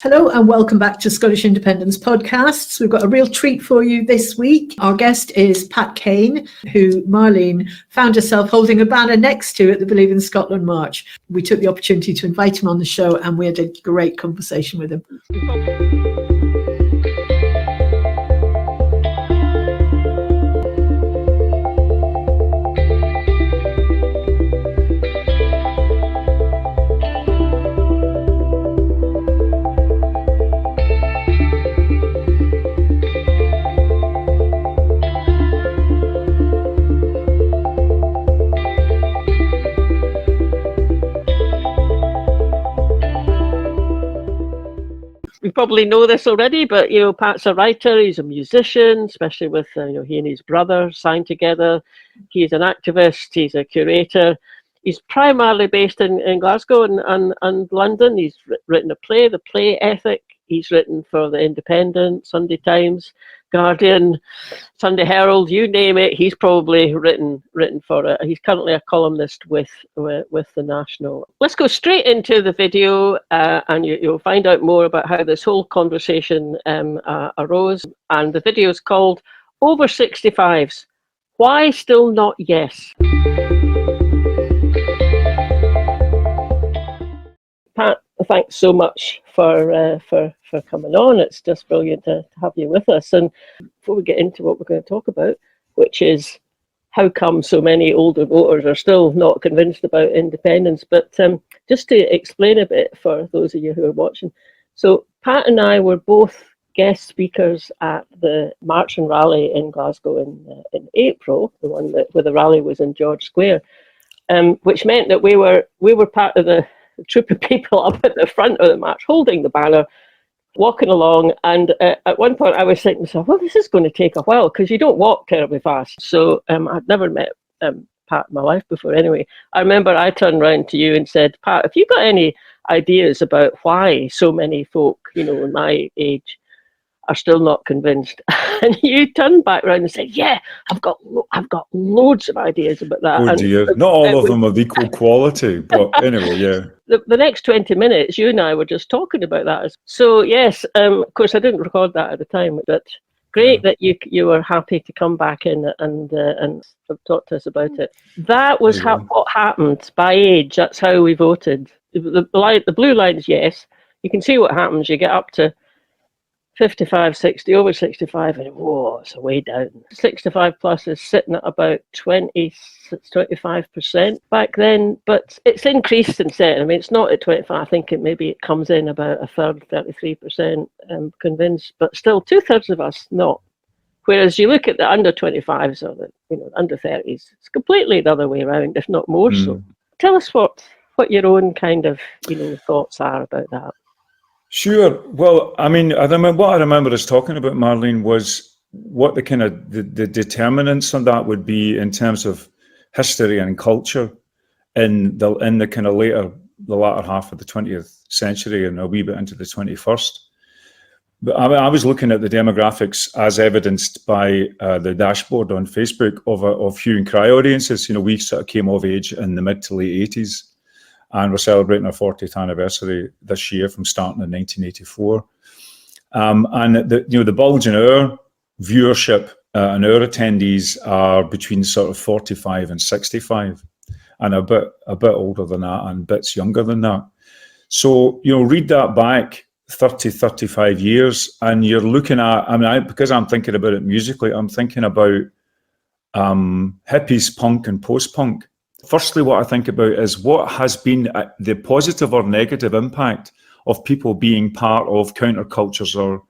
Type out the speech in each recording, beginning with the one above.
Hello and welcome back to Scottish Independence Podcasts. We've got a real treat for you this week. Our guest is Pat Kane, who Marlene found herself holding a banner next to at the Believe in Scotland March. We took the opportunity to invite him on the show and we had a great conversation with him. You probably know this already, but Pat's a writer. He's a musician, especially with he and his brother signed together. He's an activist. He's a curator. He's primarily based in Glasgow and London. He's written a play, The Play Ethic. He's written for the Independent, Sunday Times, Guardian, Sunday Herald, you name it. He's probably written for it. He's currently a columnist with the National. Let's go straight into the video, and you'll find out more about how this whole conversation arose. And the video is called Over 65s. Why Still Not Yes? Pat, thanks so much for coming on. It's just brilliant to have you with us. And before we get into what we're going to talk about, which is how come so many older voters are still not convinced about independence, but just to explain a bit for those of you who are watching. So Pat and I were both guest speakers at the March and Rally in Glasgow in April, the one where the rally was in George Square, which meant that we were part of the troop of people up at the front of the march holding the banner, walking along, and at one point I was thinking to myself, well, this is going to take a while because you don't walk terribly fast. So I'd never met Pat in my life before anyway. I remember I turned around to you and said, Pat, have you got any ideas about why so many folk, in my age are still not convinced? And you turned back around and said, yeah, I've got loads of ideas about that. Oh dear, not all of them of equal quality, but anyway, yeah. The next 20 minutes, you and I were just talking about that. So yes, of course I didn't record that at the time, but great that you were happy to come back in and talk to us about it. That was what happened by age. That's how we voted. The blue line is yes. You can see what happens. You get up to 55, 60, over 65, and whoa, it's a way down. 65 plus is sitting at about 25% back then, but it's increased since then. I mean, it's not at 25. I think maybe it comes in about a third, 33% convinced, but still 2/3 of us not. Whereas you look at the under 25s or the under 30s, it's completely the other way around, if not more so. Tell us what your own kind of thoughts are about that. Sure. Well, I mean, what I remember us talking about, Marlene, was what the kind of the determinants on that would be in terms of history and culture in the kind of the latter half of the 20th century and a wee bit into the 21st. But I was looking at the demographics as evidenced by the dashboard on Facebook of hue and cry audiences. We sort of came of age in the mid to late 80s. And we're celebrating our 40th anniversary this year from starting in 1984. And the bulge in our viewership and our attendees are between sort of 45 and 65, and a bit older than that and bits younger than that. So read that back 30, 35 years, and you're looking at. Because I'm thinking about it musically, I'm thinking about hippies, punk, and post-punk. Firstly, what I think about is what has been the positive or negative impact of people being part of countercultures or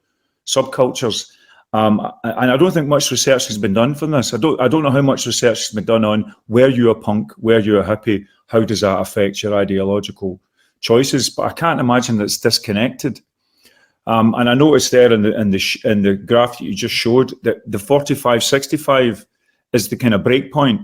subcultures. And I don't think much research has been done from this. I don't know how much research has been done on where you're a punk, where you're a hippie, how does that affect your ideological choices? But I can't imagine that it's disconnected. And I noticed there in the graph that you just showed that the 45-65 is the kind of break point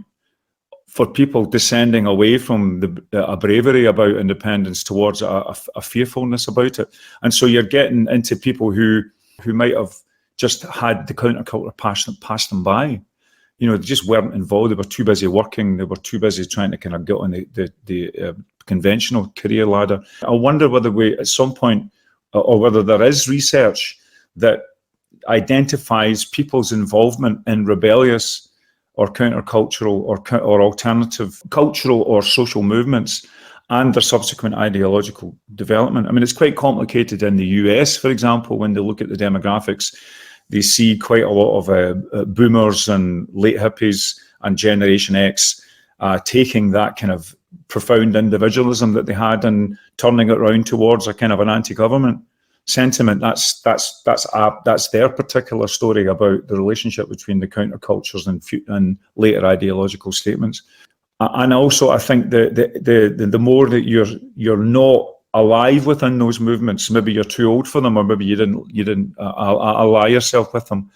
for people descending away from a bravery about independence towards a fearfulness about it. And so you're getting into people who might have just had the counterculture pass them by. They just weren't involved. They were too busy working. They were too busy trying to kind of get on the conventional career ladder. I wonder whether we, at some point, or whether there is research that identifies people's involvement in rebellious or countercultural or alternative cultural or social movements and their subsequent ideological development. I mean, it's quite complicated in the US, for example, when they look at the demographics. They see quite a lot of boomers and late hippies and Generation X taking that kind of profound individualism that they had and turning it around towards a kind of an anti-government sentiment. That's their particular story about the relationship between the countercultures and later ideological statements. And also, I think the more that you're not alive within those movements, maybe you're too old for them, or maybe you didn't ally yourself with them.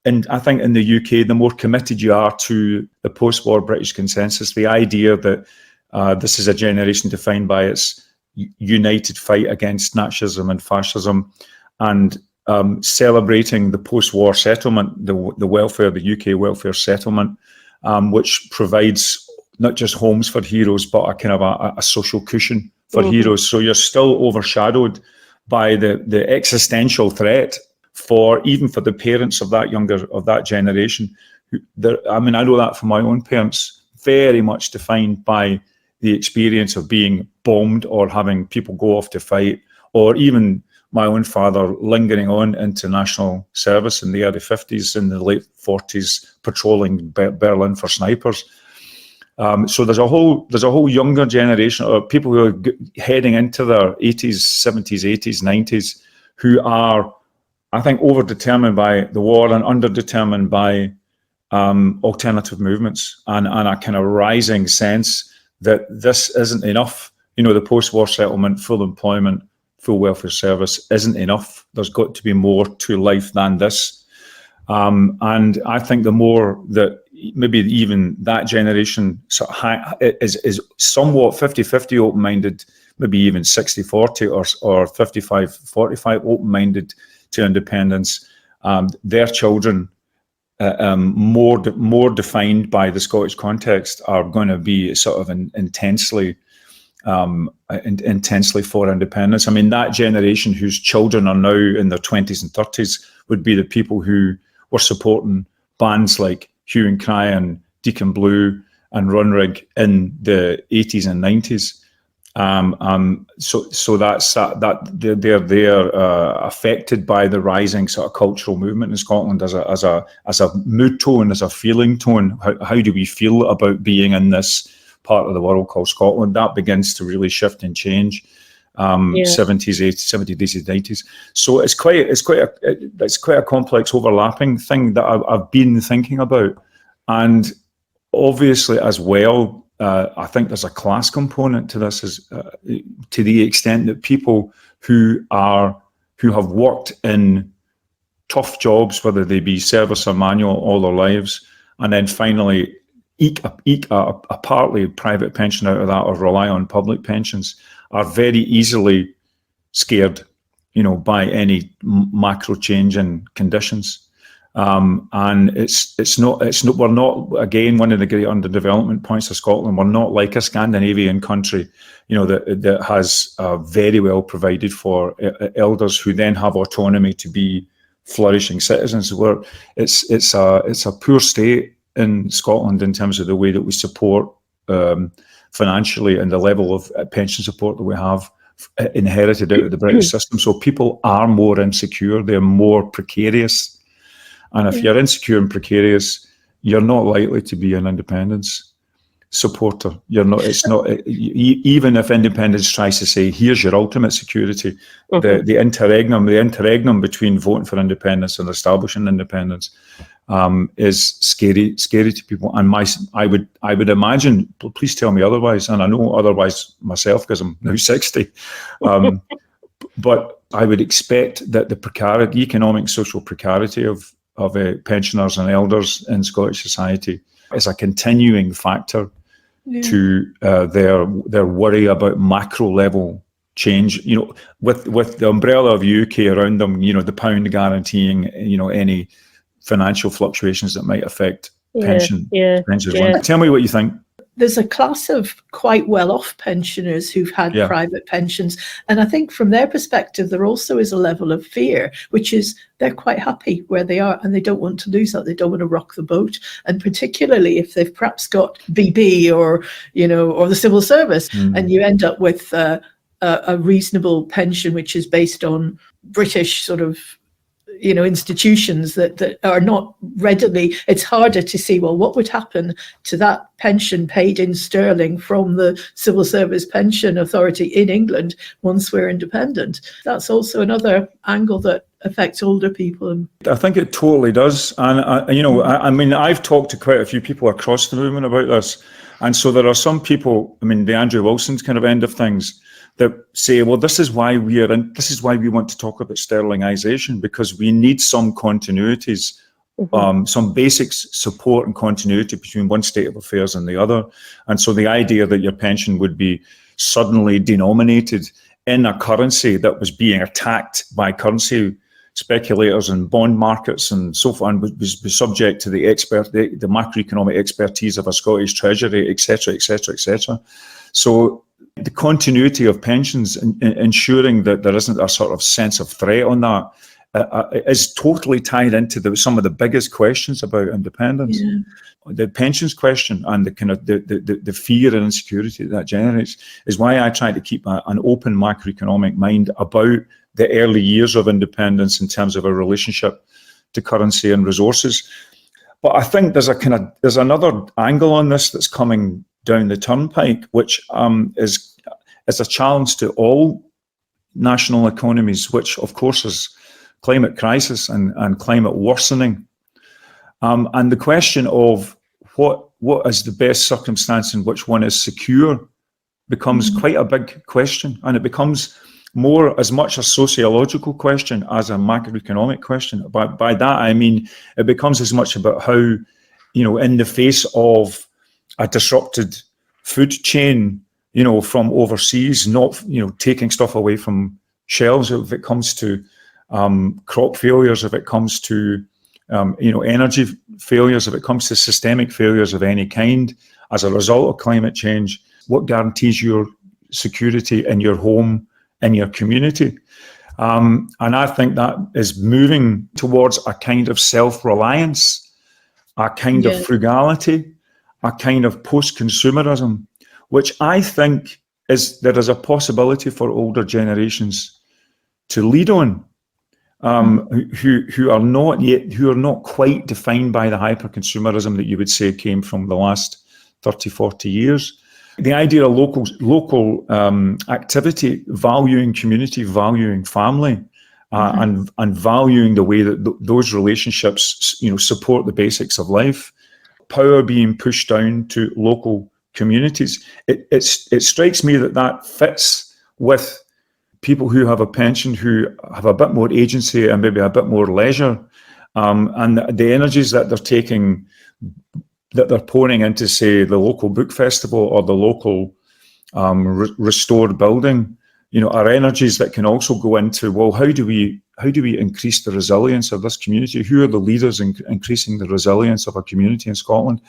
And I think in the UK, the more committed you are to the post-war British consensus, the idea that this is a generation defined by its united fight against Nazism and fascism, and celebrating the post-war settlement, the welfare, the UK welfare settlement, which provides not just homes for heroes, but a kind of a social cushion for heroes. So you're still overshadowed by the existential threat even for the parents of that generation. I mean, I know that from my own parents, very much defined by the experience of being bombed or having people go off to fight, or even my own father lingering on into national service in the early 50s, in the late 40s, patrolling Berlin for snipers. So there's a whole younger generation of people who are heading into their 80s, 70s, 80s, 90s, who are, I think, overdetermined by the war and underdetermined by alternative movements, and a kind of rising sense that this isn't enough. The post-war settlement, full employment, full welfare service isn't enough. There's got to be more to life than this. And I think the more that maybe even that generation is somewhat 50-50 open-minded, maybe even 60-40 or 55-45 open-minded to independence, their children, more defined by the Scottish context, are going to be sort of intensely for independence. I mean, that generation whose children are now in their 20s and 30s would be the people who were supporting bands like Hue and Cry and Deacon Blue and Runrig in the 80s and 90s. So that's they're affected by the rising sort of cultural movement in Scotland as a mood tone, as a feeling tone. How do we feel about being in this part of the world called Scotland? That begins to really shift and change. 70s, 80s, 90s. So it's quite a complex overlapping thing that I've been thinking about, and obviously as well. I think there's a class component to this, to the extent that people who have worked in tough jobs, whether they be service or manual, all their lives, and then finally eke a partly private pension out of that, or rely on public pensions, are very easily scared, by any macro change in conditions. And it's not, we're not, again, one of the great underdevelopment points of Scotland, we're not like a Scandinavian country, that has very well provided for elders who then have autonomy to be flourishing citizens. It's a poor state in Scotland in terms of the way that we support financially, and the level of pension support that we have inherited out of the British system. So people are more insecure, they're more precarious. And if you're insecure and precarious, you're not likely to be an independence supporter. You're not. It's not. Even if independence tries to say, "Here's your ultimate security," the interregnum between voting for independence and establishing independence is scary to people. And I would imagine. Please tell me otherwise, and I know otherwise myself because I'm now 60. But I would expect that the economic, social precarity of pensioners and elders in Scottish society is a continuing factor to their worry about macro level change. With the umbrella of UK around them, the pound guaranteeing any financial fluctuations that might affect pensions. Yeah. Tell me what you think. there's a class of quite well-off pensioners who've had private pensions. And I think from their perspective, there also is a level of fear, which is they're quite happy where they are and they don't want to lose that. They don't want to rock the boat. And particularly if they've perhaps got BB or the civil service, and you end up with a reasonable pension, which is based on British sort of institutions that are not readily, it's harder to see, well, what would happen to that pension paid in sterling from the Civil Service Pension Authority in England once we're independent. That's also another angle that affects older people. I think it totally does. And, I mean, I've talked to quite a few people across the movement about this. And so there are some people, I mean, the Andrew Wilson's kind of end of things, that say, well, this is why we want to talk about sterlingisation, because we need some continuities, some basic support and continuity between one state of affairs and the other. And so the idea that your pension would be suddenly denominated in a currency that was being attacked by currency speculators and bond markets and so forth, and would be subject to the macroeconomic expertise of a Scottish Treasury, etc., etc., etc. So the continuity of pensions, ensuring that there isn't a sort of sense of threat on that, is totally tied into some of the biggest questions about independence. The pensions question and the kind of the fear and insecurity that generates is why I try to keep an open macroeconomic mind about the early years of independence in terms of a relationship to currency and resources. But I think there's another angle on this that's coming down the turnpike, which is a challenge to all national economies, which of course is climate crisis and climate worsening. And the question of what is the best circumstance in which one is secure becomes quite a big question, and it becomes more as much a sociological question as a macroeconomic question. By that I mean it becomes as much about how, in the face of a disrupted food chain, from overseas, not, taking stuff away from shelves, if it comes to crop failures, if it comes to, energy failures, if it comes to systemic failures of any kind as a result of climate change, what guarantees your security in your home, in your community? And I think that is moving towards a kind of self-reliance, a kind of frugality, a kind of post-consumerism, which I think there is a possibility for older generations to lead on, who are not quite defined by the hyper-consumerism that you would say came from the last 30, 40 years. The idea of local activity, valuing community, valuing family, and valuing the way that those relationships, support the basics of life. Power being pushed down to local communities. It strikes me that fits with people who have a pension, who have a bit more agency and maybe a bit more leisure, and the energies that they're taking, that they're pouring into, say, the local book festival or the local restored building, are energies that can also go into, well, how do we increase the resilience of this community? Who are the leaders in increasing the resilience of a community in Scotland?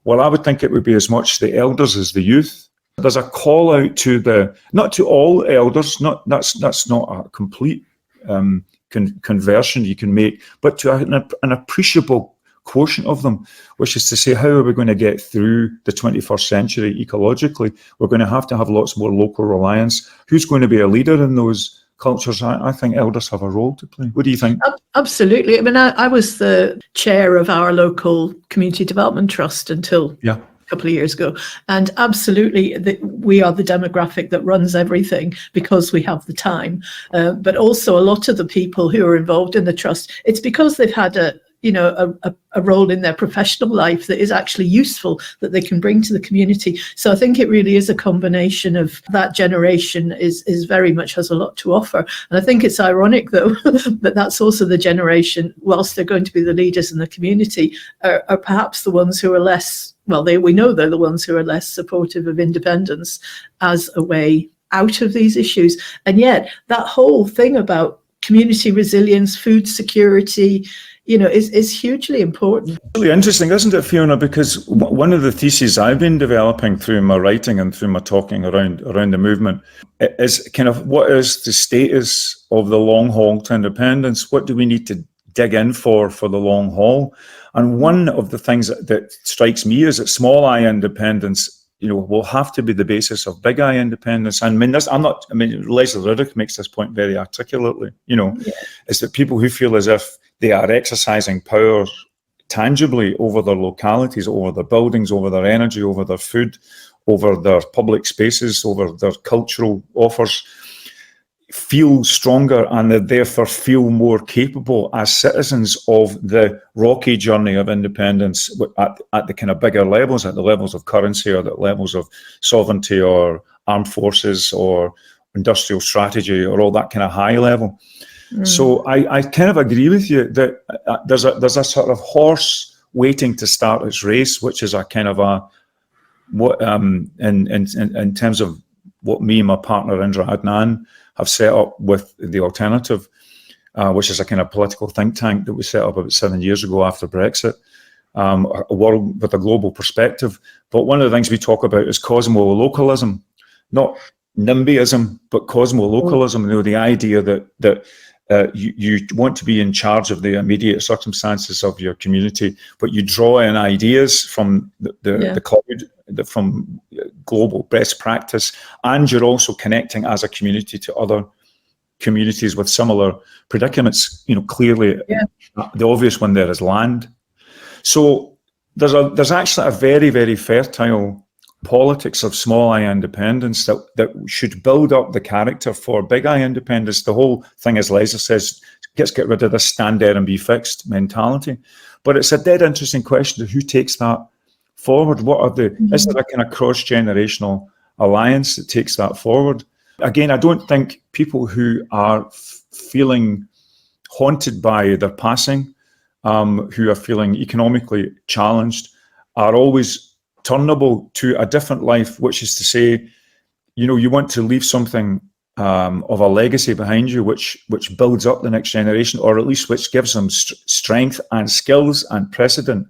Well, I would think it would be as much the elders as the youth. There's a call out to not to all elders, that's not a complete conversion you can make, but to an appreciable quotient of them, which is to say, how are we going to get through the 21st century ecologically? We're going to have lots more local reliance. Who's going to be a leader in those cultures? I think elders have a role to play. What do you think? Absolutely. I mean, I was the chair of our local community development trust until a couple of years ago. And absolutely, we are the demographic that runs everything because we have the time. But also a lot of the people who are involved in the trust, it's because they've had a role in their professional life that is actually useful, that they can bring to the community. So I think it really is a combination of that generation is very much has a lot to offer. And I think it's ironic, though, that that's also the generation, whilst they're going to be the leaders in the community, are perhaps the ones who are less, we know they're the ones who are less supportive of independence as a way out of these issues. And yet that whole thing about community resilience, food security, is hugely important. Really interesting, isn't it, Fiona? Because one of the theses I've been developing through my writing and through my talking around the movement is kind of what is the status of the long haul to independence? What do we need to dig in for the long haul? And one of the things that strikes me is that small I independence, will have to be the basis of big I independence. And Leslie Riddick makes this point very articulately, is that people who feel as if they are exercising power tangibly over their localities, over their buildings, over their energy, over their food, over their public spaces, over their cultural offers, feel stronger and they therefore feel more capable as citizens of the rocky journey of independence at the kind of bigger levels, at the levels of currency or the levels of sovereignty or armed forces or industrial strategy or all that kind of high level. So I kind of agree with you that there's a sort of horse waiting to start its race, which is a kind of in terms of what me and my partner Indra Adnan have set up with the Alternative, which is a kind of political think tank that we set up about 7 years ago after Brexit, a world with a global perspective. But one of the things we talk about is Cosmo localism, not NIMBYism, but Cosmo localism. The idea that you want to be in charge of the immediate circumstances of your community, but you draw in ideas from the cloud, from global best practice, and you're also connecting as a community to other communities with similar predicaments. Clearly, the obvious one there is land. So there's actually a very, very fertile politics of small I independence that should build up the character for big I independence. The whole thing, as Leslie says, get rid of this stand there and be fixed mentality. But it's a dead interesting question of who takes that forward. What are is there a kind of cross-generational alliance that takes that forward? Again, I don't think people who are feeling haunted by their passing, who are feeling economically challenged, are always turnable to a different life, which is to say, you want to leave something of a legacy behind you, which builds up the next generation, or at least which gives them strength and skills and precedent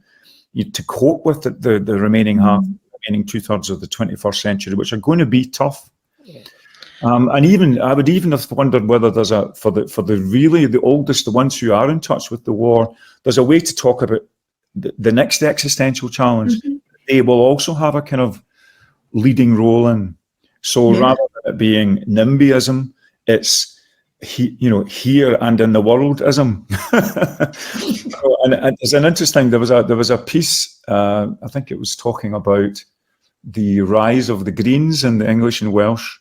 to cope with the remaining remaining 2/3 of the 21st century, which are going to be tough. Yeah. And even I would even have wondered whether there's for the really the oldest, the ones who are in touch with the war, there's a way to talk about the next existential challenge. They will also have a kind of leading role in. So rather than it being NIMBYism, it's here and in the worldism. and it's an interesting. There was a piece. I think it was talking about the rise of the Greens in the English and Welsh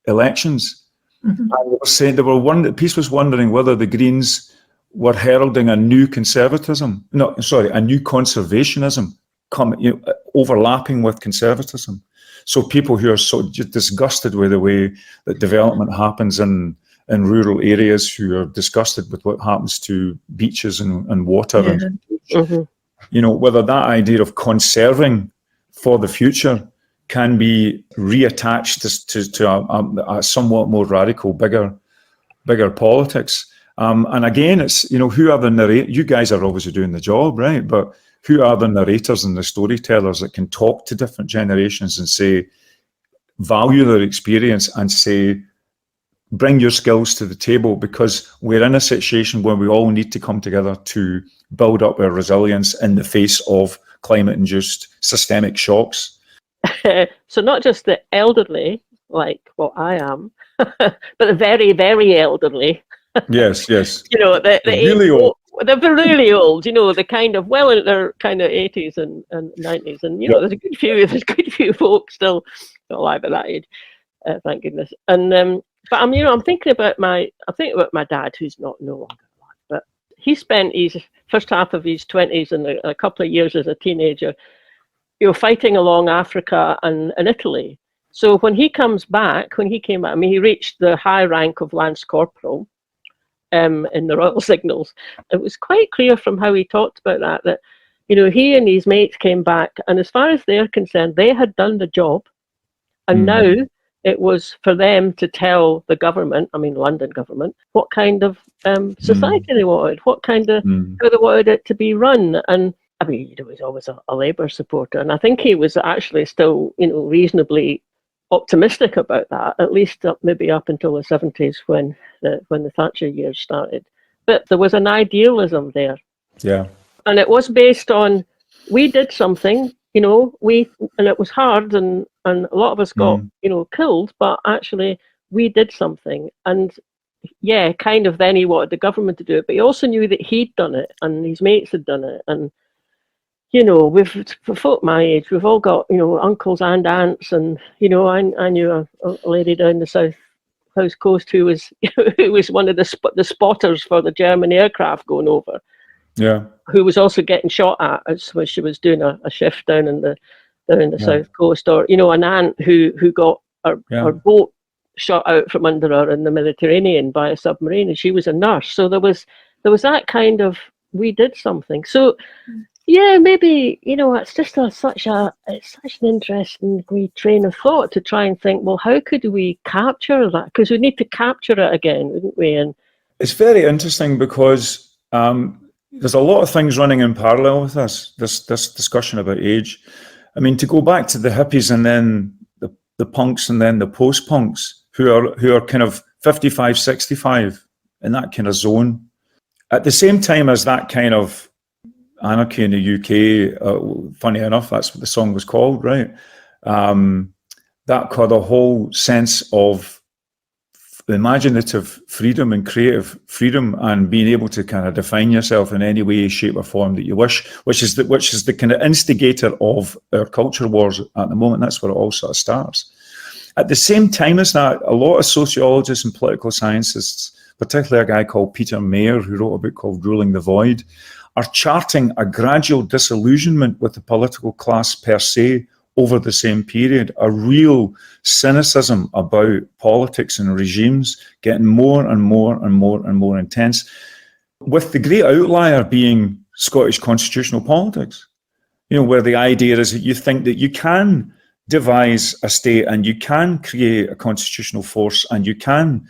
elections. And they were saying the piece was wondering whether the Greens were heralding a new conservatism. No, sorry, a new conservationism. Overlapping with conservatism. So people who are so disgusted with the way that development happens in rural areas, who are disgusted with what happens to beaches and water, whether that idea of conserving for the future can be reattached to a somewhat more radical, bigger politics. And again, it's, who are the narrators? You guys are obviously doing the job, right? But who are the narrators and the storytellers that can talk to different generations and say, value their experience and say, bring your skills to the table, because we're in a situation where we all need to come together to build up our resilience in the face of climate-induced systemic shocks. So not just the elderly, like what I am, but the very, very elderly. Yes. The really old. They're really old, the kind of in their kind of 80s and 90s, and there's a good few folks still alive at that age, thank goodness. And but I'm thinking about my dad, who's not no longer alive, but he spent his first half of his 20s and a couple of years as a teenager, fighting along Africa and Italy. So when he came back, he reached the high rank of Lance Corporal. In the Royal Signals, it was quite clear from how he talked about that he and his mates came back, and as far as they're concerned, they had done the job, and now It was for them to tell the government, I mean London government, what kind of society they wanted, what kind of how they wanted it to be run. And I mean, he was always a Labour supporter, and I think he was actually still, reasonably optimistic about that, at least maybe up until the 70s when the Thatcher years started. But there was an idealism there. Yeah. And it was based on, we did something, and it was hard, and a lot of us got, killed, but actually we did something. And yeah, kind of then he wanted the government to do it, but he also knew that he'd done it and his mates had done it. And for folk my age, we've all got, uncles and aunts, and, I knew a lady down the south coast who was who was one of the spotters for the German aircraft going over. Yeah. Who was also getting shot at when she was doing a shift down in the south coast, or, an aunt who got her boat shot out from under her in the Mediterranean by a submarine, and she was a nurse. So there was that kind of, we did something. So yeah, maybe, it's just such an interesting train of thought to try and think, well, how could we capture that? Because we need to capture it again, wouldn't we? And it's very interesting because there's a lot of things running in parallel with this discussion about age. I mean, to go back to the hippies and then the punks and then the post-punks who are kind of 55, 65 in that kind of zone. At the same time as that kind of anarchy in the UK, funny enough, that's what the song was called, right? That called a whole sense of imaginative freedom and creative freedom, and being able to kind of define yourself in any way, shape or form that you wish, which is the kind of instigator of our culture wars at the moment. That's where it all sort of starts. At the same time as that, a lot of sociologists and political scientists, particularly a guy called Peter Mayer, who wrote a book called Ruling the Void, are charting a gradual disillusionment with the political class per se over the same period, a real cynicism about politics and regimes getting more and more and more and more intense, with the great outlier being Scottish constitutional politics, where the idea is that you think that you can devise a state and you can create a constitutional force and you can,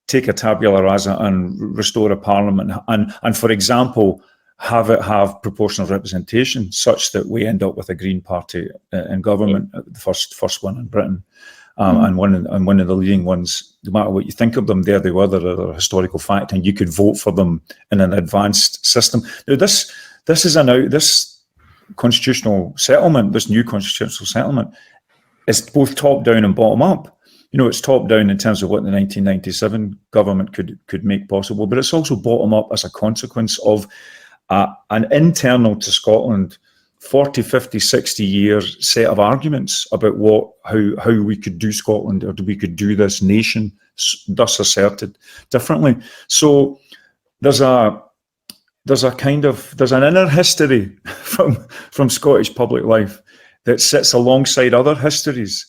take a tabula rasa and restore a parliament and for example, have proportional representation such that we end up with a Green Party in government, the first one in Britain, and one of the leading ones. No matter what you think of them, there they were. They're a historical fact, and you could vote for them in an advanced system. Now, this constitutional settlement, this new constitutional settlement, is both top down and bottom up. It's top down in terms of what the 1997 government could make possible, but it's also bottom up as a consequence of an internal to Scotland 40, 50, 60 years set of arguments about how we could do Scotland, or we could do this nation, thus asserted differently. So there's an inner history from Scottish public life that sits alongside other histories.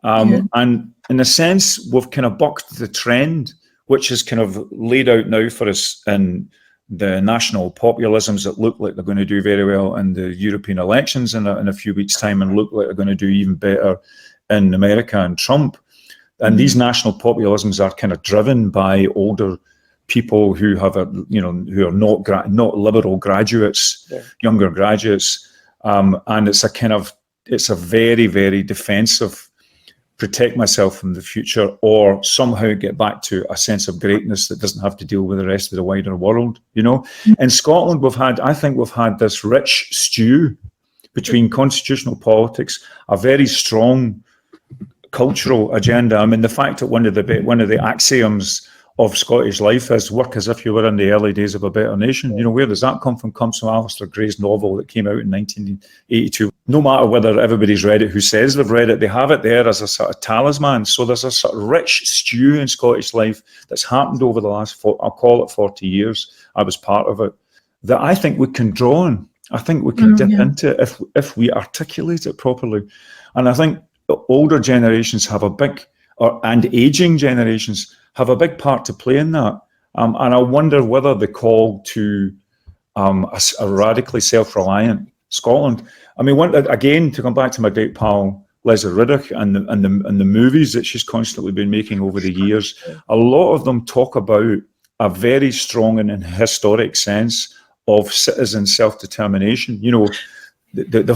And in a sense, we've kind of bucked the trend, which is kind of laid out now for us in the national populisms that look like they're going to do very well in the European elections in a few weeks' time, and look like they're going to do even better in America and Trump. And these national populisms are kind of driven by older people who have who are not liberal graduates, younger graduates, and it's a very, very defensive, protect myself from the future, or somehow get back to a sense of greatness that doesn't have to deal with the rest of the wider world. In Scotland, I think we've had this rich stew between constitutional politics, a very strong cultural agenda. I mean, the fact that one of the axioms of Scottish life is work as if you were in the early days of a better nation. Where does that come from? Comes from Alistair Gray's novel that came out in 1982. No matter whether everybody's read it, who says they've read it, they have it there as a sort of talisman. So there's a sort of rich stew in Scottish life that's happened over the last, I'll call it 40 years. I was part of it, that I think we can draw on. I think we can dip into it if we articulate it properly. And I think older generations have and aging generations have a big part to play in that. And I wonder whether the call to a radically self-reliant Scotland, I mean, again, to come back to my great pal Leslie Riddick and the movies that she's constantly been making over the years, a lot of them talk about a very strong and historic sense of citizen self-determination. You know, the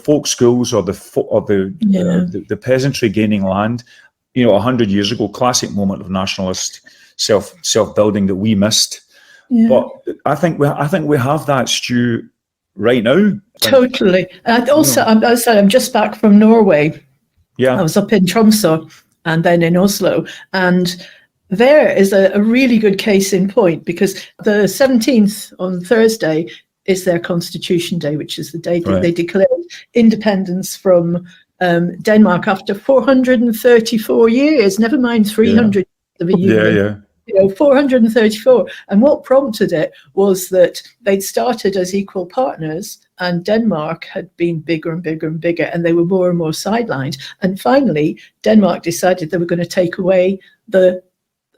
folk schools or the peasantry gaining land. You know, 100 years ago, classic moment of nationalist self-building that we missed. Yeah. But I think we have that, Stu, right now. Totally. And also, I'm just back from Norway. Yeah, I was up in Tromsø and then in Oslo, and there is a really good case in point, because the 17th on Thursday is their Constitution Day, which is the day that they declared independence from Denmark after 434 years, never mind 300 of a union. Yeah. You know, 434. And what prompted it was that they'd started as equal partners, and Denmark had been bigger and bigger and bigger, and they were more and more sidelined. And finally, Denmark decided they were going to take away the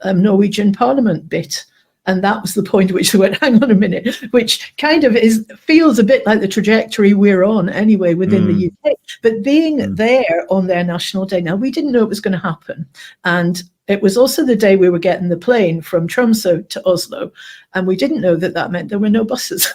Norwegian parliament bit. And that was the point at which they went, hang on a minute, which kind of feels a bit like the trajectory we're on anyway within the UK. But being there on their national day, now we didn't know it was going to happen. And it was also the day we were getting the plane from Tromsø to Oslo. And we didn't know that meant there were no buses.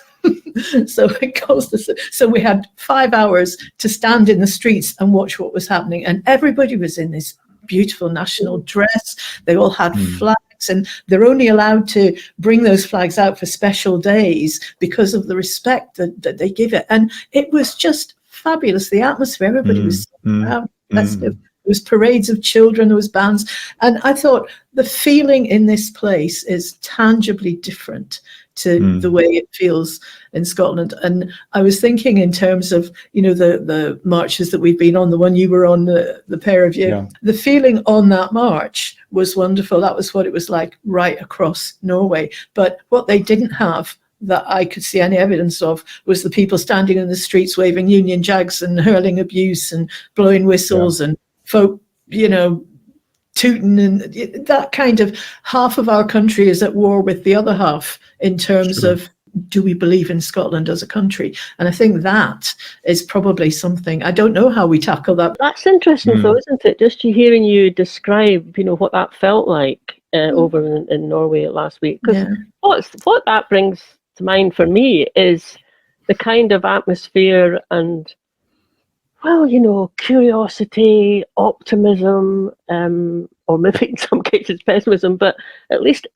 So it caused us. So we had 5 hours to stand in the streets and watch what was happening. And everybody was in this beautiful national dress. They all had flags. And they're only allowed to bring those flags out for special days because of the respect that they give it. And it was just fabulous. The atmosphere, everybody was so proud, festive. There was parades of children, there was bands. And I thought the feeling in this place is tangibly different to the way it feels in Scotland. And I was thinking in terms of, you know, the marches that we've been on, the one you were on, the pair of you, the feeling on that march was wonderful. That was what it was like right across Norway. But what they didn't have, that I could see any evidence of, was the people standing in the streets waving Union Jags and hurling abuse and blowing whistles and folk, you know, tooting, and that kind of half of our country is at war with the other half in terms of, do we believe in Scotland as a country? And I think that is probably something, I don't know how we tackle that. That's interesting though, isn't it? Just hearing you describe, you know, what that felt like over in Norway last week. Because what that brings to mind for me is the kind of atmosphere and, well, you know, curiosity, optimism, or maybe in some cases pessimism, but at least,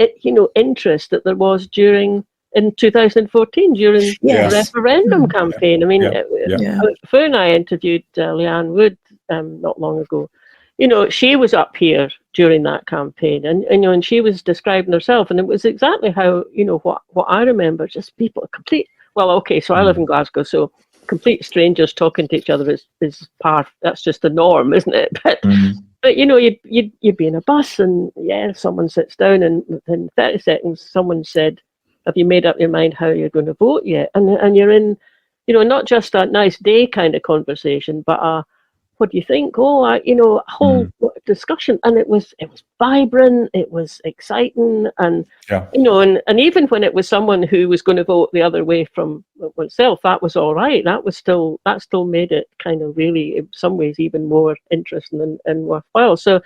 interest that there was in 2014 during the referendum campaign. I mean, Fu and I interviewed Leanne Wood not long ago. You know, she was up here during that campaign, and you know, and she was describing herself, and it was exactly how, you know, what I remember, just people complete. Well, okay, so I live in Glasgow, so complete strangers talking to each other is part. That's just the norm, isn't it? But you know, you'd be in a bus, and someone sits down, and within 30 seconds, someone said, "Have you made up your mind how you're going to vote yet?" And you're in, you know, not just a nice day kind of conversation, but what do you think? A whole discussion, and it was vibrant, it was exciting, and you know, and even when it was someone who was going to vote the other way from oneself, that was all right. That still made it kind of really, in some ways, even more interesting and worthwhile. So,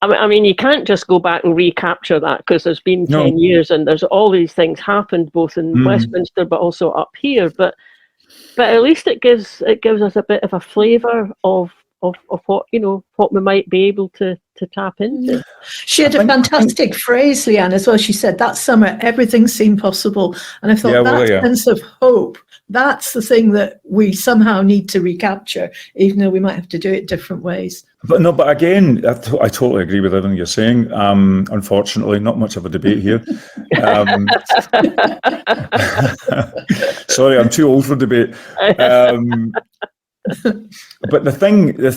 I mean, you can't just go back and recapture that, because there's been 10 years, and there's all these things happened both in Westminster but also up here. But at least it gives us a bit of a flavour of what, you know, what we might be able to tap into. She had a fantastic phrase, Leanne, as well. She said that summer everything seemed possible, and I thought sense of hope, that's the thing that we somehow need to recapture, even though we might have to do it different ways. But again, I totally agree with everything you're saying. Unfortunately, not much of a debate here. Sorry, I'm too old for debate. But the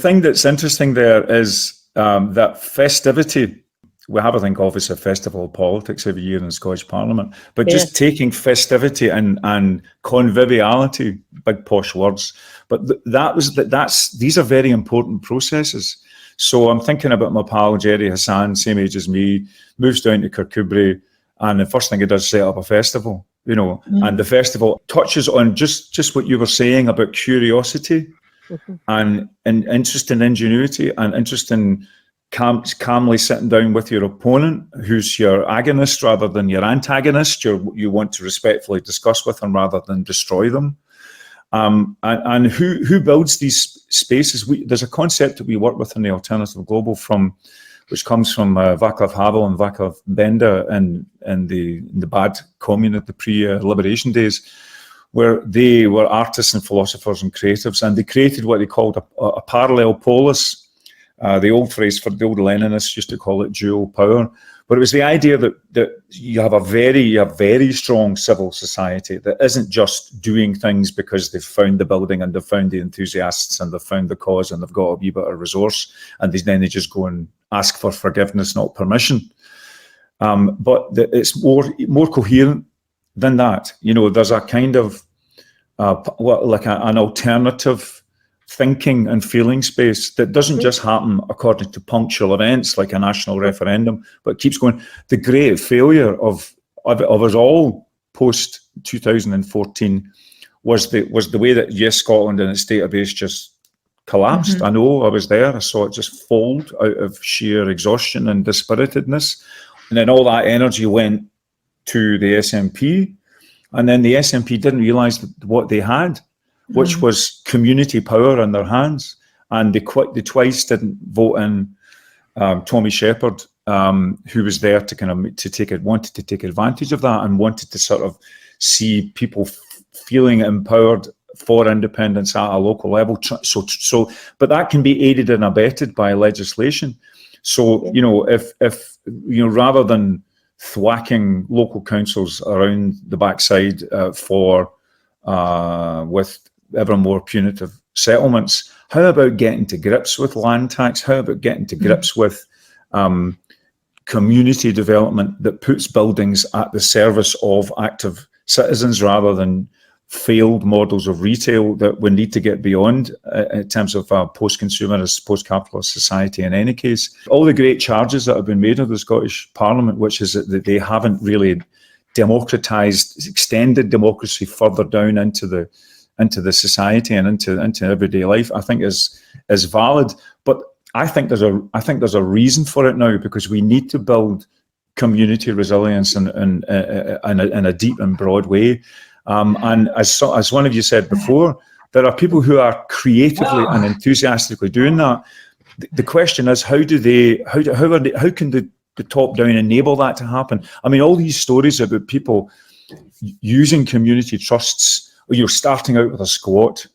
thing that's interesting there is that festivity. We have, I think, obviously a festival of politics every year in the Scottish Parliament, but just taking festivity and conviviality, big posh words, but these are very important processes. So I'm thinking about my pal Jerry Hassan, same age as me, moves down to Kirkcudbright, and the first thing he does is set up a festival, you know, and the festival touches on just what you were saying about curiosity and interest in ingenuity and interest in calmly sitting down with your opponent, who's your agonist rather than your antagonist, you want to respectfully discuss with them rather than destroy them. And who builds these spaces? There's a concept that we work with in the Alternative Global which comes from Václav Havel and Václav Benda in the bad commune at the pre-liberation days, where they were artists and philosophers and creatives, and they created what they called a parallel polis. The old phrase for the old Leninists used to call it dual power, but it was the idea that you have a very strong civil society that isn't just doing things because they've found the building and they've found the enthusiasts and they've found the cause and they've got a wee bit of resource, and then they just go and ask for forgiveness, not permission. But it's more coherent than that. There's a kind of an alternative thinking and feeling space that doesn't just happen according to punctual events like a national referendum, but keeps going. The great failure of us all post 2014 was the way that Yes Scotland and its database just collapsed. I know, I was there, I saw it just fold out of sheer exhaustion and dispiritedness, and then all that energy went to the SNP, and then the SNP didn't realise what they had, which was community power in their hands, and they twice didn't vote in Tommy Shepherd, who was there to wanted to take advantage of that and wanted to sort of see people feeling empowered for independence at a local level. But that can be aided and abetted by legislation. So if rather than thwacking local councils around the backside with ever more punitive settlements, how about getting to grips with land tax? How about getting to grips with community development that puts buildings at the service of active citizens rather than failed models of retail that we need to get beyond in terms of post-consumerist, post-capitalist society in any case? All the great charges that have been made of the Scottish Parliament, which is that they haven't really democratised, extended democracy further down into the society and into everyday life, I think is valid. But I think there's a reason for it now, because we need to build community resilience in a deep and broad way. And as one of you said before, there are people who are creatively and enthusiastically doing that. The question is, how can the top down enable that to happen? I mean, all these stories about people using community trusts, starting out with a squat,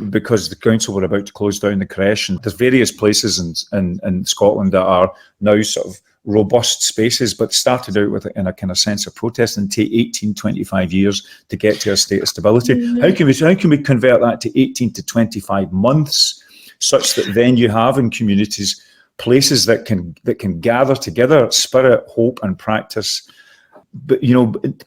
because the council were about to close down the creche, and there's various places in Scotland that are now sort of robust spaces, but started out with in a kind of sense of protest and take 18-25 years to get to a state of stability. How can we convert that to 18 to 25 months, such that then you have in communities places that can gather together, spirit, hope, and practice, but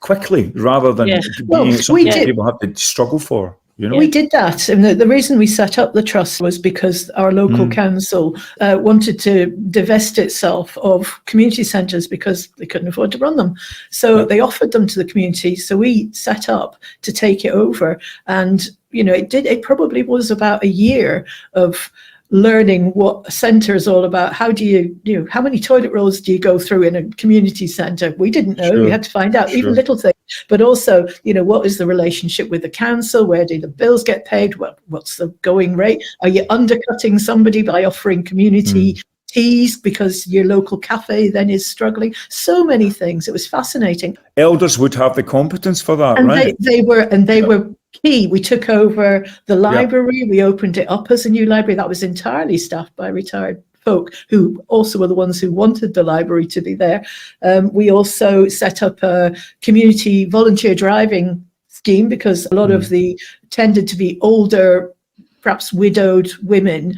quickly, rather than being something that people have to struggle for. We did that, and the reason we set up the trust was because our local council wanted to divest itself of community centres because they couldn't afford to run them. So they offered them to the community. So we set up to take it over, and it probably was about a year of learning what a centre is all about. How do you how many toilet rolls do you go through in a community centre? We didn't know. Sure. We had to find out, even little things. But also, what is the relationship with the council? Where do the bills get paid? What's the going rate? Are you undercutting somebody by offering community teas because your local cafe then is struggling? So many things. It was fascinating. Elders would have the competence for that, and right? They were key. We took over the library. We opened it up as a new library that was entirely staffed by retired folk who also were the ones who wanted the library to be there. We also set up a community volunteer driving scheme because a lot of the tended to be older, perhaps widowed women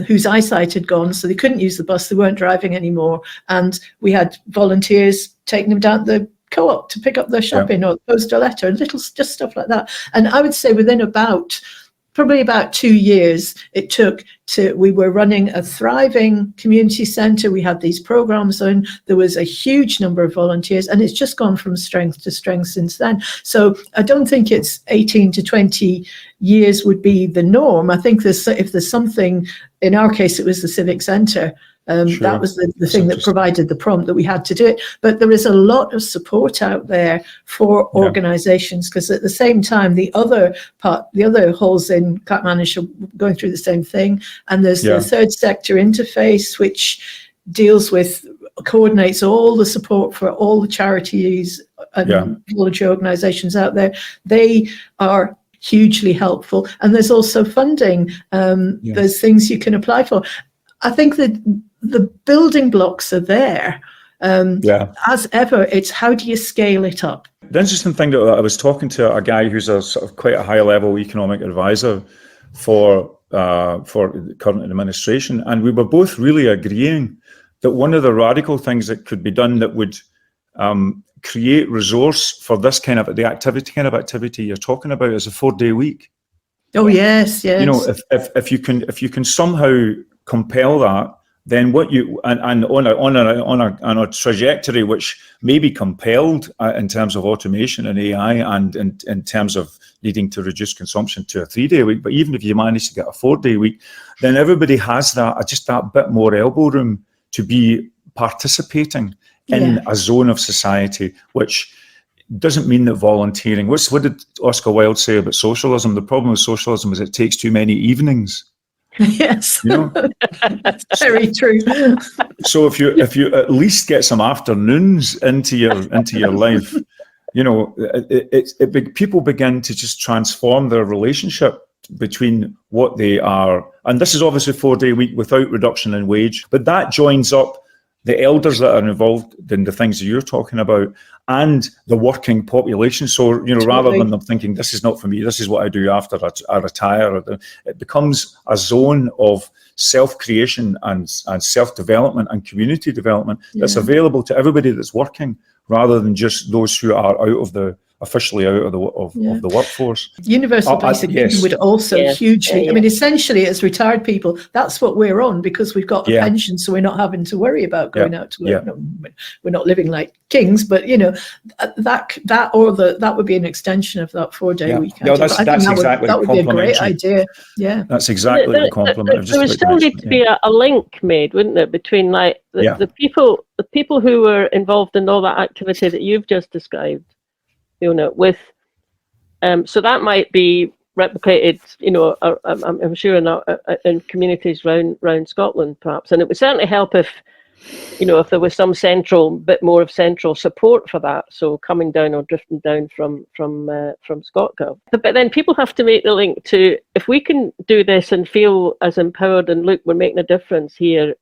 whose eyesight had gone, so they couldn't use the bus. They weren't driving anymore. And we had volunteers taking them down the co-op to pick up their shopping or post a letter and just stuff like that. And I would say within about probably about 2 years it took we were running a thriving community centre. We had these programs on. There was a huge number of volunteers, and it's just gone from strength to strength since then. So I don't think it's 18 to 20 years would be the norm. I think if there's something, in our case, it was the Civic Centre. That was the thing that provided the prompt that we had to do it. But there is a lot of support out there for organisations, because at the same time, the other halls in Clackmannanshire are going through the same thing. And there's the third sector interface, which coordinates all the support for all the charities and voluntary organisations out there. They are hugely helpful. And there's also funding. There's things you can apply for. I think that the building blocks are there. As ever, it's how do you scale it up? The interesting thing that I was talking to a guy who's a sort of quite a high level economic advisor for the current administration, and we were both really agreeing that one of the radical things that could be done that would create resource for this kind of activity you're talking about is a 4-day week. Oh yes. You know, if you can somehow compel that, then what you and on a trajectory which may be compelled in terms of automation and AI, and in terms of needing to reduce consumption to a 3-day week. But even if you manage to get a 4-day week, then everybody has that bit more elbow room to be participating in a zone of society, which doesn't mean that volunteering. What did Oscar Wilde say about socialism? The problem with socialism is it takes too many evenings. Yes, you know? That's very true. So if you at least get some afternoons into your life, you know, people begin to just transform their relationship between what they are, and this is obviously 4-day week without reduction in wage, but that joins up the elders that are involved in the things that you're talking about, and the working population. So, you know, rather than them thinking, this is not for me, this is what I do after I retire, it becomes a zone of self-creation and self-development and community development that's available to everybody that's working, rather than just those who are officially out of the workforce. Universal basic income would also hugely. I mean, essentially, as retired people, that's what we're on, because we've got a pension, so we're not having to worry about going out to work. No, we're not living like kings, but you know, that would be an extension of that 4-day week. That would be a great idea. Yeah, that's exactly the compliment. There would still need to be a link made, wouldn't it, between like the people who were involved in all that activity that you've just described. You know, with so that might be replicated, you know, I'm sure in communities around Scotland, perhaps, and it would certainly help if, you know, if there was some bit more of central support for that. So coming down or drifting down from ScotGov, but then people have to make the link to, if we can do this and feel as empowered and look, we're making a difference here.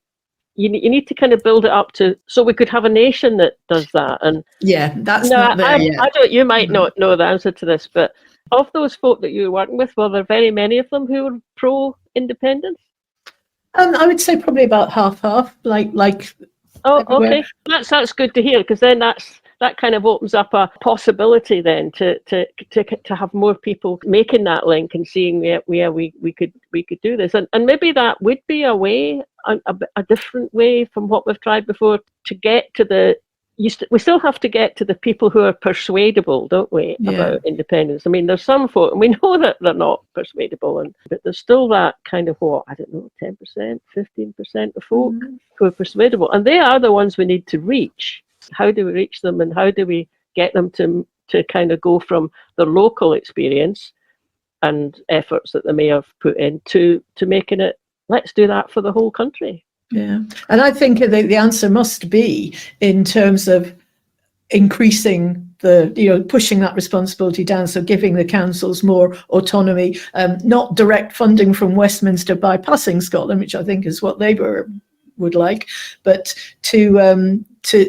You need to kind of build it up to, so we could have a nation that does that. And that's not there yet. I don't. You might not know the answer to this, but of those folk that you were working with, were there very many of them who were pro-independence? I would say probably about half. Like. Oh, everywhere. Okay. That's good to hear, because then that kind of opens up a possibility then to have more people making that link and seeing we could do this, and maybe that would be a way, a different way from what we've tried before, to get to we still have to get to the people who are persuadable, don't we, about independence? I mean, there's some folk, and we know that they're not persuadable, but there's still that kind of 10%, 15% of folk who are persuadable, and they are the ones we need to reach. How do we reach them, and how do we get them to kind of go from their local experience and efforts that they may have put into making it, let's do that for the whole country? Yeah, and I think the answer must be in terms of increasing pushing that responsibility down, so giving the councils more autonomy, not direct funding from Westminster bypassing Scotland, which I think is what Labour would like, but to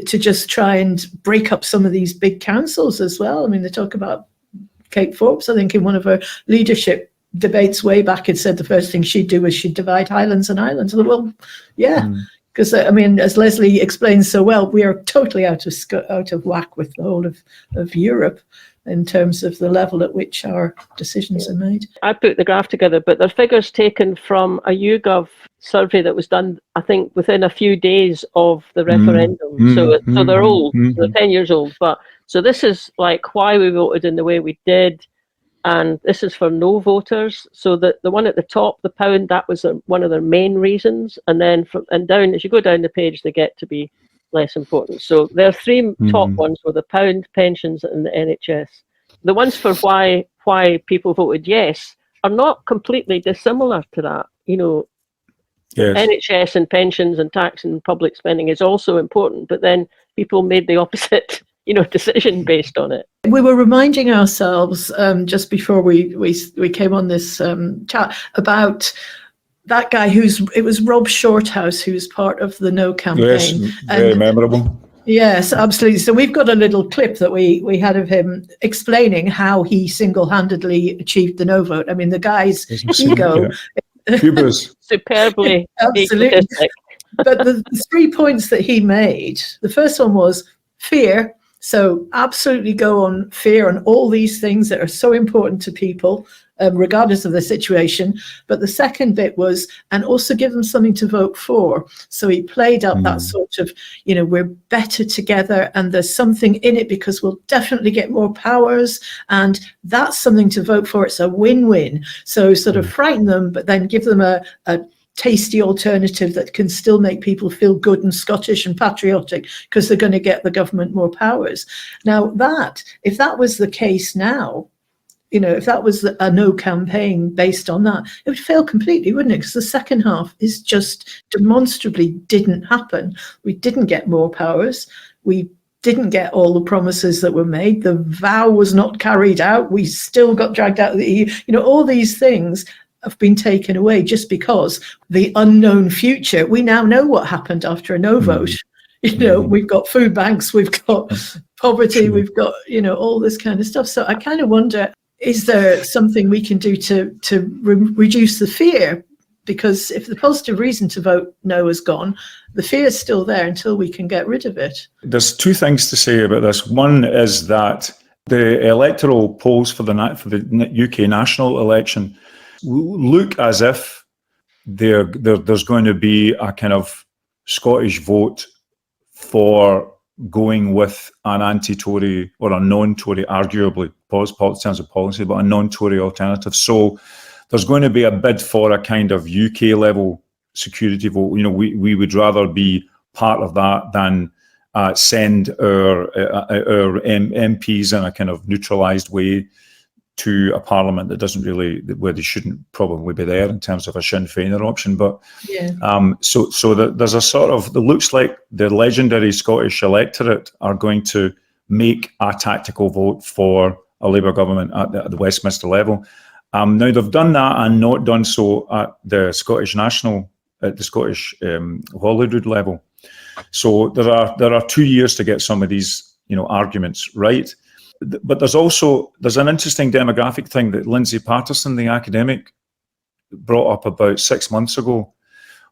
just try and break up some of these big councils as well. I mean, they talk about Kate Forbes, I think, in one of her leadership debates way back, had said the first thing she'd do was she'd divide Highlands and Islands. Well, Because, I mean, as Leslie explains so well, we are totally out of whack with the whole of Europe in terms of the level at which our decisions are made. I put the graph together, but they're figures taken from a YouGov survey that was done, I think, within a few days of the referendum. So they're old, they're 10 years old. But so this is like why we voted in the way we did. And this is for no voters. So the one at the top, the pound, that was one of their main reasons. And then down, as you go down the page, they get to be less important. So their three top ones were the pound, pensions, and the NHS. The ones for why people voted yes are not completely dissimilar to that. You know, yes. NHS and pensions and tax and public spending is also important, but then people made the opposite decision based on it. We were reminding ourselves just before we came on this chat about that guy it was Rob Shorthouse, who's part of the No campaign. Yes, very memorable. Yes, absolutely. So we've got a little clip that we had of him explaining how he single-handedly achieved the no vote. I mean, the guy's ego. Hubris. Superbly. Absolutely. But the 3 points that he made, the first one was fear. So absolutely go on fear and all these things that are so important to people, regardless of the situation. But the second bit was, and also give them something to vote for. So he played up that sort of, we're better together and there's something in it because we'll definitely get more powers and that's something to vote for. It's a win-win. So sort of frighten them, but then give them a tasty alternative that can still make people feel good and Scottish and patriotic because they're going to get the government more powers. Now if that was the case now, if that was a no campaign based on that, it would fail completely, wouldn't it? Because the second half is just demonstrably didn't happen. We didn't get more powers. We didn't get all the promises that were made. The vow was not carried out. We still got dragged out of the EU. All these things have been taken away just because the unknown future, we now know what happened after a no vote. We've got food banks, we've got poverty, we've got, all this kind of stuff. So I kind of wonder, is there something we can do to reduce the fear? Because if the positive reason to vote no is gone, the fear is still there until we can get rid of it. There's two things to say about this. One is that the electoral polls for the UK national election look as if there's going to be a kind of Scottish vote for going with an anti-Tory or a non-Tory, arguably, in terms of policy, but a non-Tory alternative. So there's going to be a bid for a kind of UK level security vote. We would rather be part of that than send our MPs in a kind of neutralised way to a parliament that doesn't really, where they shouldn't probably be there in terms of a Sinn Féiner option. But so there's a sort of, it looks like the legendary Scottish electorate are going to make a tactical vote for a Labour government at the Westminster level. Now they've done that and not done so at the Scottish Holyrood level. So there are 2 years to get some of these arguments right. But there's an interesting demographic thing that Lindsay Patterson, the academic, brought up about 6 months ago,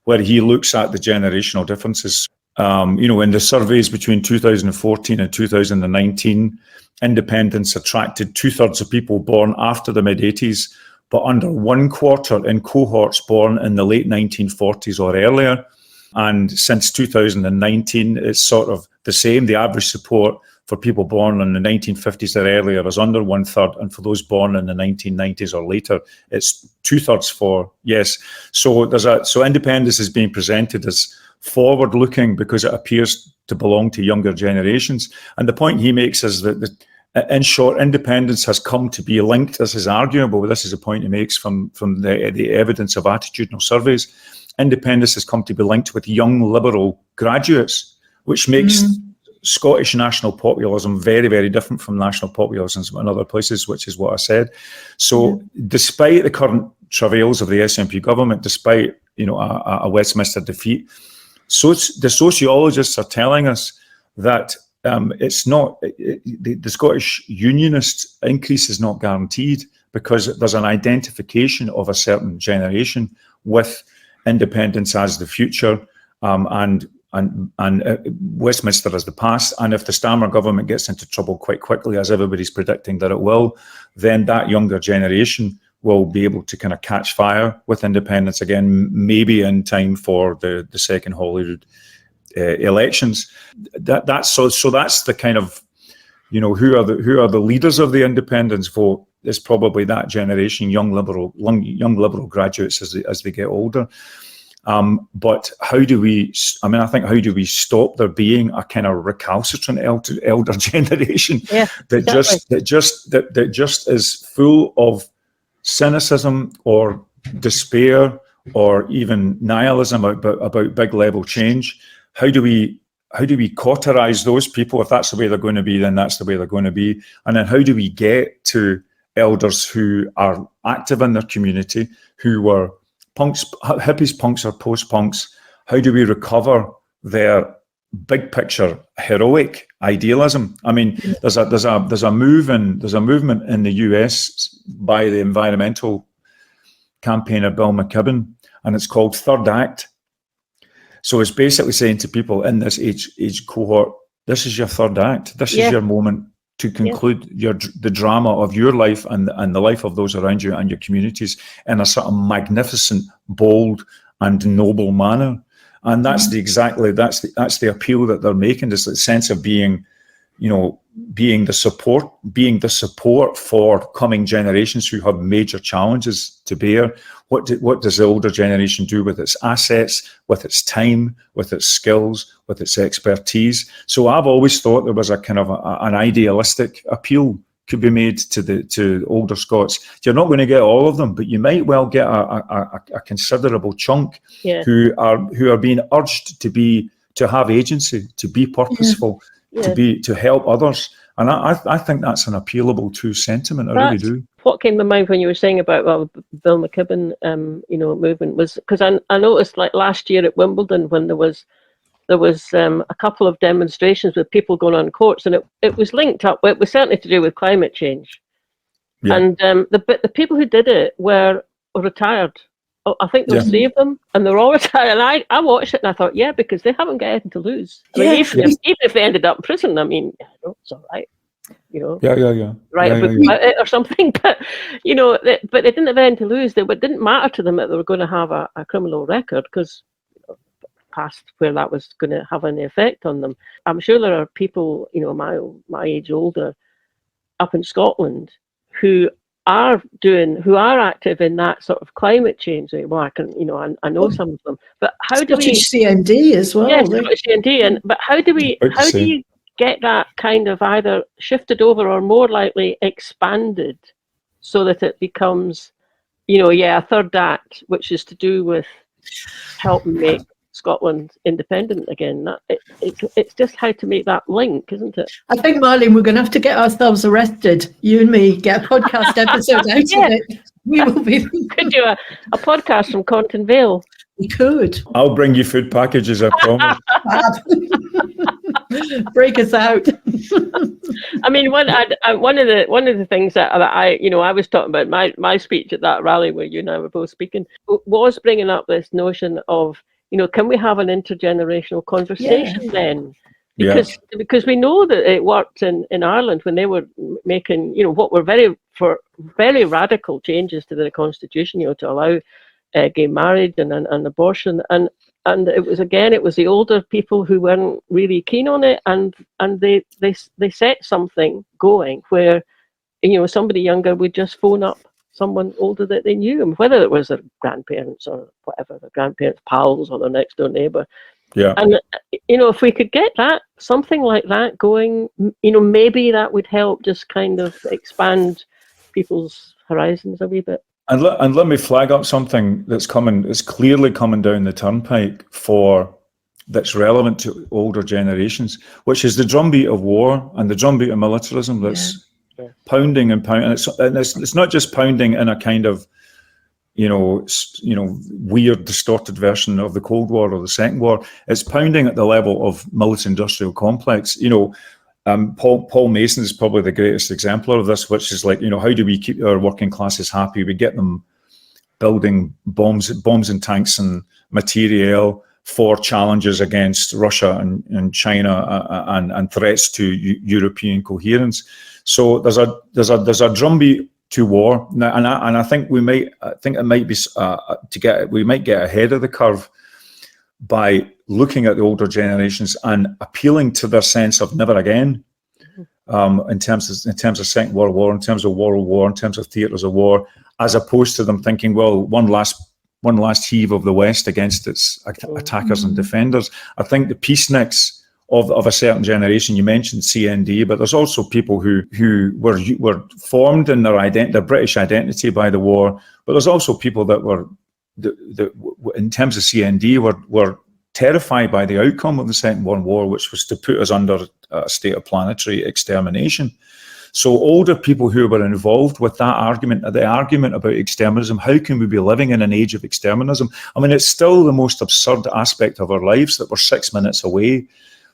where he looks at the generational differences. In the surveys between 2014 and 2019, independence attracted 2/3 of people born after the mid-80s, but under 1/4 in cohorts born in the late 1940s or earlier. And since 2019, it's sort of the same. The average support for people born in the 1950s or earlier is under 1/3, and for those born in the 1990s or later, it's 2/3 for yes. So independence is being presented as forward-looking because it appears to belong to younger generations. And the point he makes is that, in short, independence has come to be linked. This is arguable, but this is a point he makes from the evidence of attitudinal surveys. Independence has come to be linked with young liberal graduates, which makes Scottish national populism very, very different from national populism in other places, which is what I said. So despite the current travails of the SNP government, despite a Westminster defeat, the sociologists are telling us that it's not the Scottish Unionist increase is not guaranteed because there's an identification of a certain generation with independence as the future, and Westminster is the past. And if the Starmer government gets into trouble quite quickly, as everybody's predicting that it will, then that younger generation will be able to kind of catch fire with independence again, maybe in time for the second Holyrood elections. That's the kind of, who are the leaders of the independence vote is probably that generation, young liberal graduates as they get older. But how do we stop there being a kind of recalcitrant elder generation that just is full of cynicism or despair or even nihilism about big level change? How do we cauterize those people? If that's the way they're going to be, then that's the way they're going to be. And then how do we get to elders who are active in their community, who were punks, hippies, punks, or post-punks? How do we recover their big picture heroic idealism? I mean, there's a movement in the US by the environmental campaigner Bill McKibben, and it's called Third Act. So it's basically saying to people in this age cohort, this is your third act. This is your moment to conclude the drama of your life and the life of those around you and your communities in a sort of magnificent, bold, and noble manner. And that's the appeal that they're making. This sense of being the support for coming generations who have major challenges to bear. What does the older generation do with its assets, with its time, with its skills, with its expertise? So I've always thought there was a kind of an idealistic appeal could be made to older Scots. You're not going to get all of them, but you might well get a considerable chunk who are being urged to have agency, to be purposeful, to help others. And I think that's an appealable true sentiment. I really do. What came to mind when you were saying about Bill McKibben, movement was because I noticed like last year at Wimbledon when there was a couple of demonstrations with people going on courts, and it was linked up. It was certainly to do with climate change, and the people who did it were retired. I think there were 3 of them, and they're all retired. And I watched it and I thought, because they haven't got anything to lose. I mean, even if they ended up in prison, I mean, it's all right. Write a book about it or something. But but they didn't have anything to lose. It didn't matter to them that they were going to have a criminal record because past where that was going to have any effect on them. I'm sure there are people, my age older, up in Scotland who are active in that sort of climate change. Well, I know some of them, but how do we CND as well? Yes, CND, but how do you get that kind of either shifted over or more likely expanded so that it becomes, a third act, which is to do with helping make Scotland independent again? It's just how to make that link, isn't it? I think, Marlene, we're going to have to get ourselves arrested. You and me get a podcast episode out of it. We will be. We could do a podcast from Conton Vale. We could. I'll bring you food packages, I promise. Break us out. I mean, one of the things that I was talking about my speech at that rally where you and I were both speaking was bringing up this notion of, can we have an intergenerational conversation then? Because we know that it worked in Ireland when they were making, what were very radical changes to the constitution, to allow gay marriage and abortion, and it was the older people who weren't really keen on it, and they set something going where, somebody younger would just phone up someone older that they knew, and whether it was their grandparents or whatever, their grandparents' pals or their next door neighbour. Yeah. And if we could get something like that going, maybe that would help just kind of expand people's horizons a wee bit. And let me flag up something that's clearly coming down the turnpike that's relevant to older generations, which is the drumbeat of war and the drumbeat of militarism that's pounding and pounding. And it's not just pounding in a kind of, weird, distorted version of the Cold War or the Second War. It's pounding at the level of military-industrial complex. Paul Mason is probably the greatest exemplar of this, which is like, how do we keep our working classes happy? We get them building bombs and tanks and materiel, for challenges against Russia and China and threats to European coherence. So there's a drumbeat to war now, and I think we might get ahead of the curve by looking at the older generations and appealing to their sense of never again, in terms of Second World War, in terms of World War, in terms of theatres of war, as opposed to them thinking, well, one last heave of the West against its attackers and defenders. I think the peaceniks of a certain generation, you mentioned CND, but there's also people who were formed in their British identity by the war, but there's also people that were, in terms of CND, were terrified by the outcome of the Second World War, which was to put us under a state of planetary extermination. So older people who were involved with that argument, the argument about exterminism, how can we be living in an age of exterminism? I mean, it's still the most absurd aspect of our lives that we're 6 minutes away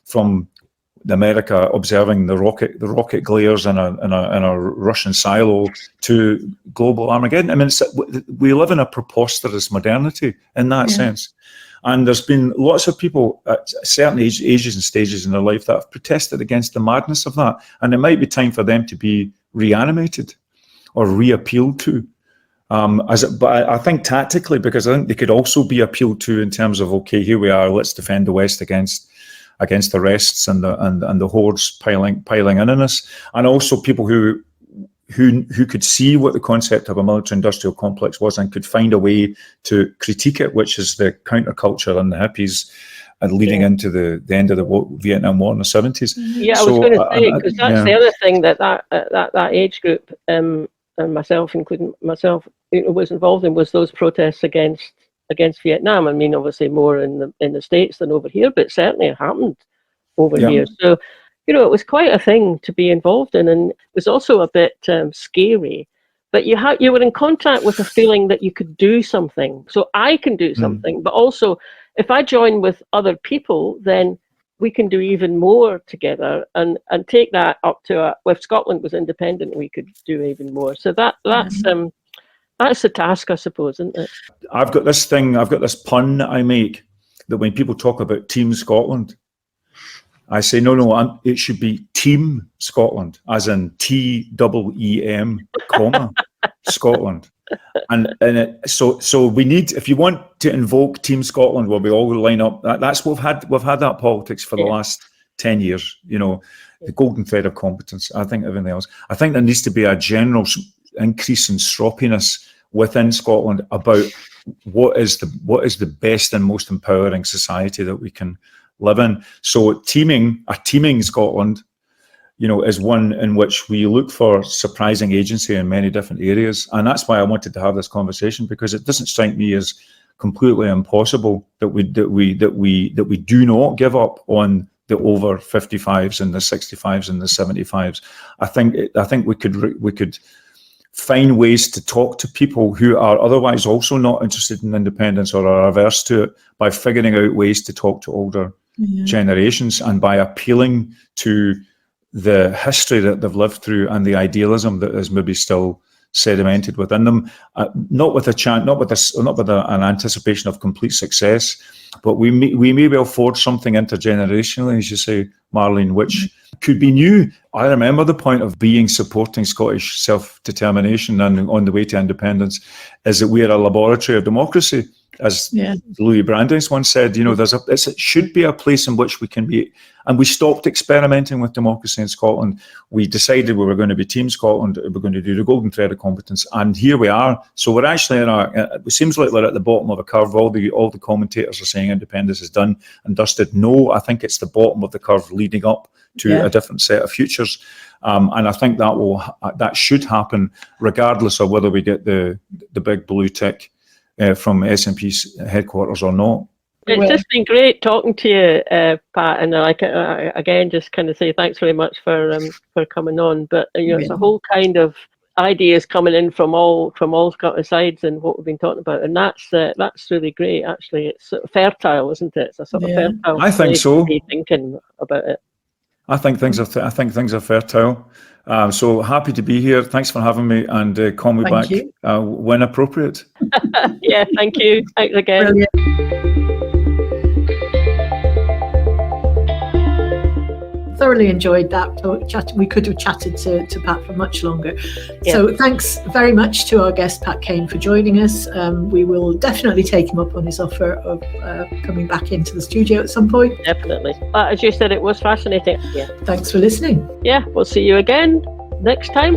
from America observing the rocket glares in a Russian silo to global Armageddon. I mean, we live in a preposterous modernity in that sense. And there's been lots of people at certain ages and stages in their life that have protested against the madness of that. And it might be time for them to be reanimated or reappealed to. But I think tactically, because I think they could also be appealed to in terms of, okay, here we are, let's defend the West against the rests and the hordes piling in on us, and also people who could see what the concept of a military-industrial complex was and could find a way to critique it, which is the counterculture and the hippies, and leading into the end of the Vietnam War in the 70s. Yeah, I was going to say, because that's the other thing that age group, and myself, including myself, was involved in, was those protests against Vietnam. I mean, obviously more in the States than over here, but certainly it happened over here. So, it was quite a thing to be involved in, and it was also a bit scary. But you were in contact with a feeling that you could do something. So I can do something, but also if I join with other people, then we can do even more together and take that up to if Scotland was independent, we could do even more. So that's the task, I suppose, isn't it? I've got this pun that I make, that when people talk about Team Scotland, I say, no, it should be Team Scotland, as in TEEM, Scotland. So we need, if you want to invoke Team Scotland, where we all line up, that's what we've had that politics for the last 10 years, the golden thread of competence. I think everything else. I think there needs to be a general increase in stroppiness within Scotland about what is the best and most empowering society that we can live in. So a teaming Scotland, is one in which we look for surprising agency in many different areas. And that's why I wanted to have this conversation, because it doesn't strike me as completely impossible that we do not give up on the over 55s and the 65s and the 75s. I think we could find ways to talk to people who are otherwise also not interested in independence or are averse to it, by figuring out ways to talk to older generations, and by appealing to the history that they've lived through and the idealism that is maybe still sedimented within them, not with an anticipation of complete success, but we may well forge something intergenerationally, as you say, Marlene, which could be new. I remember the point of supporting Scottish self-determination and on the way to independence is that we are a laboratory of democracy. As Louis Brandeis once said, it should be a place in which we can be. And we stopped experimenting with democracy in Scotland. We decided we were going to be Team Scotland. We're going to do the golden thread of competence. And here we are. So we're actually it seems like we're at the bottom of a curve. All the commentators are saying independence is done and dusted. No, I think it's the bottom of the curve leading up to a different set of futures. And I think that should happen regardless of whether we get the big blue tick from S&P's headquarters or not. It's just been great talking to you, Pat, and again, just kind of say thanks very much for coming on. But it's a whole kind of ideas coming in from all sides and what we've been talking about, and that's really great. Actually, it's sort of fertile, isn't it? It's a sort of fertile. I think so. To be thinking about it. I think things are fertile. So happy to be here. Thanks for having me, and call me back when appropriate. Yeah, thank you. Thanks again. Brilliant. thoroughly enjoyed that. We could have chatted to Pat for much longer. Yeah. So thanks very much to our guest, Pat Kane, for joining us. We will definitely take him up on his offer of coming back into the studio at some point. Definitely. As you said, it was fascinating. Yeah. Thanks for listening. Yeah, we'll see you again next time.